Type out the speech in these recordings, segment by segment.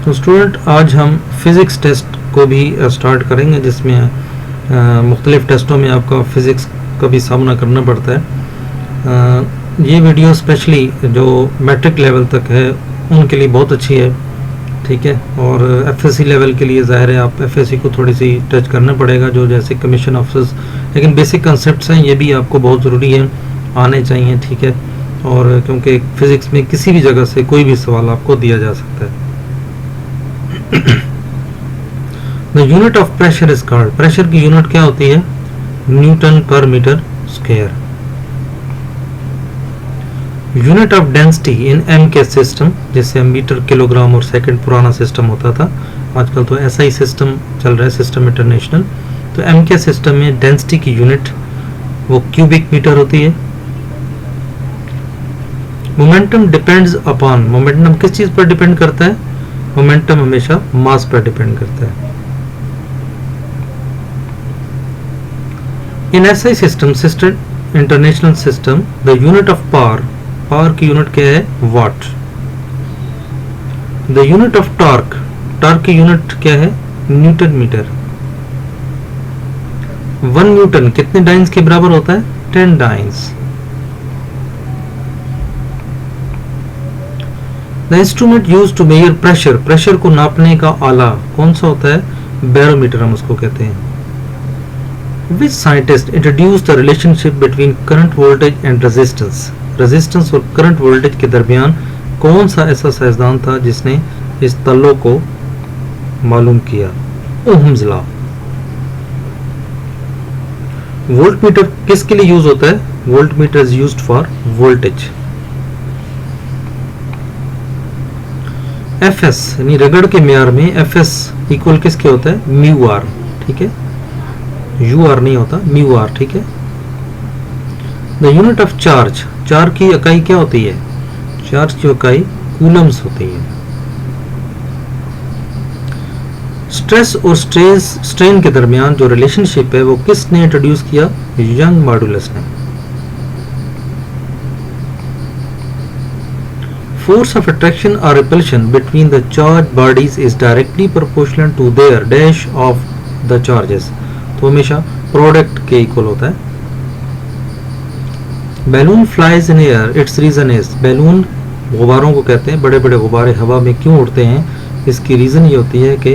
तो स्टूडेंट आज हम फिज़िक्स टेस्ट को भी स्टार्ट करेंगे, जिसमें मुख्तलिफ़ टेस्टों में आपका फ़िज़िक्स का भी सामना करना पड़ता है। ये वीडियो स्पेशली जो मैट्रिक लेवल तक है उनके लिए बहुत अच्छी है, ठीक है। और एफएससी लेवल के लिए ज़ाहिर है आप एफएससी को थोड़ी सी टच करना पड़ेगा, जो जैसे कमीशन ऑफिसर्स, लेकिन बेसिक कंसेप्ट्स हैं ये भी आपको बहुत ज़रूरी है, आने चाहिए, ठीक है। और क्योंकि फ़िज़िक्स में किसी भी जगह से कोई भी सवाल आपको दिया जा सकता है। The unit of pressure is called, pressure की यूनिट क्या होती है? Newton per metre square. Unit of density in M K system, जैसे मीटर किलोग्राम और सेकंड पुराना सिस्टम होता था, आजकल तो ऐसा ही सिस्टम चल रहा है, सिस्टम इंटरनेशनल। तो एम के सिस्टम में डेंसिटी की यूनिट वो क्यूबिक मीटर होती है। मोमेंटम डिपेंड्स अपॉन, मोमेंटम किस चीज पर डिपेंड करता है? मोमेंटम हमेशा मास पर डिपेंड करता है। In SI system, system international system, the unit of power, power की यूनिट क्या है? Watt. The unit of torque, torque की यूनिट क्या है? Newton metre. 1 न्यूटन कितने डाइन्स के बराबर होता है? 10 dynes. The instrument used to measure pressure, pressure को नापने का आला कौन सा होता है? बैरोमीटर हम उसको कहते हैं। Which scientist introduced the relationship between current voltage and resistance? Resistance और करंट वोल्टेज के दरमियान कौन सा ऐसा साइंसदान था जिसने इस तल्लों को मालूम किया? Ohm's law. वोल्टमीटर किसके लिए यूज होता है? Voltmeter is used for voltage. FS यानी रगड़ के म्यार में एफएस इक्वल किसके होता है? म्यू आर, ठीक है, यू आर नहीं होता, म्यू आर, ठीक है। The unit of charge, charge की इकाई क्या होती है? चार्ज की इकाई कूलम्स होती है। स्ट्रेस और स्ट्रेन के दरमियान जो रिलेशनशिप है वो किसने इंट्रोड्यूस किया? यंग मॉडुलस ने। फोर्स ऑफ अट्रैक्शन और repulsion between the charge bodies is directly proportional to their dash of the charges, तो हमेशा प्रोडक्ट के इक्वल होता है। Balloon flies in air, its reason is, balloon गुब्बारों को कहते हैं, बड़े बड़े गुब्बारे हवा में क्यों उड़ते हैं? इसकी रीजन ये होती है कि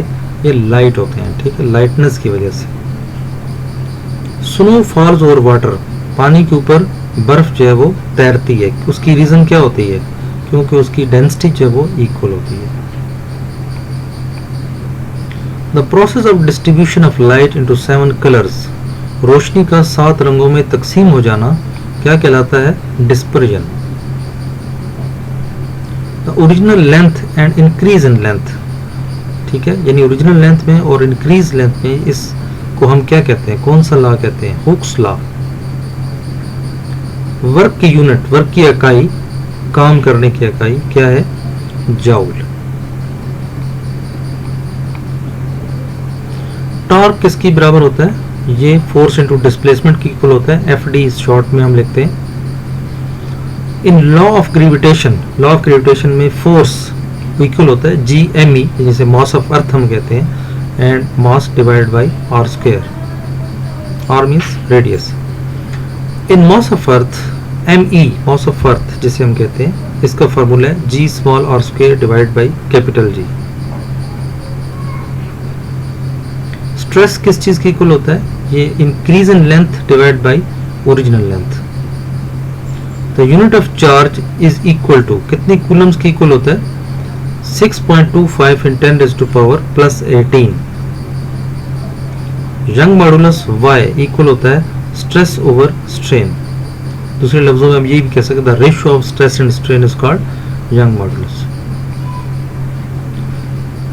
ये लाइट होते हैं, ठीक है, लाइटनेस की वजह से। स्नो फॉल्स ओवर वाटर, पानी के ऊपर बर्फ जो है वो तैरती है, उसकी रीजन क्या होती है? क्योंकि उसकी डेंसिटी जो है वो इक्वल होती है। The process of distribution of light into 7 colours, रोशनी का 7 रंगों में तकसीम हो जाना क्या कहलाता है? Dispersion. The original length and increase in length, ठीक है, यानी ओरिजिनल लेंथ में और इंक्रीज लेंथ में इसको हम क्या कहते हैं? कौन सा लॉ कहते हैं? Hooke's law. वर्क की यूनिट, वर्क की इकाई, काम करने की इकाई क्या है? जूल। टॉर्क किसकी बराबर होता है? ये फोर्स इनटू डिस्प्लेसमेंट की इक्वल होता है, एफ डी शॉर्ट में हम लिखते हैं। In law of gravitation, law of gravitation में फोर्स इक्वल होता है जी एम ई, जिसे मास ऑफ अर्थ हम कहते हैं, and mass divided by R square, R means radius. In mass of earth, M E mass of earth जिसे हम कहते हैं, इसका फार्मूला है G small R square divide by capital G. Stress किस चीज की इक्वल होता है? ये increase in length divide by original length. The unit of charge is equal to, कितनी कूलम्स की इक्वल होता है? 6.25 in 10 raised to power plus 18। Young modulus Y equal होता है स्ट्रेस ओवर स्ट्रेन। दूसरे लफ्जों में हम ये भी कह सकते हैं the ratio of stress and strain is called young modulus.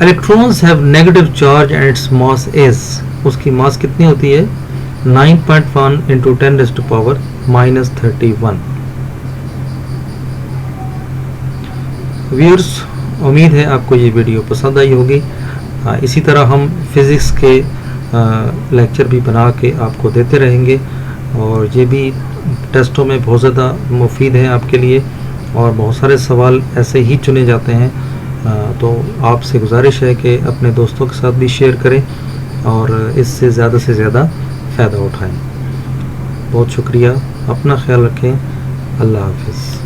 Electrons have negative charge and its mass is, उसकी मास कितनी होती है? 9.1 into 10 raised to power -31। Viewers, उम्मीद है आपको ये वीडियो पसंद आई होगी। इसी तरह हम फिज़िक्स के लेक्चर भी बना के आपको देते रहेंगे, और ये भी टेस्टों में बहुत ज़्यादा मुफीद है आपके लिए, और बहुत सारे सवाल ऐसे ही चुने जाते हैं तो आपसे गुजारिश है कि अपने दोस्तों के साथ भी शेयर करें और इससे ज़्यादा से ज़्यादा फ़ायदा उठाएं। बहुत शुक्रिया, अपना ख्याल रखें, अल्लाह हाफ़िज़।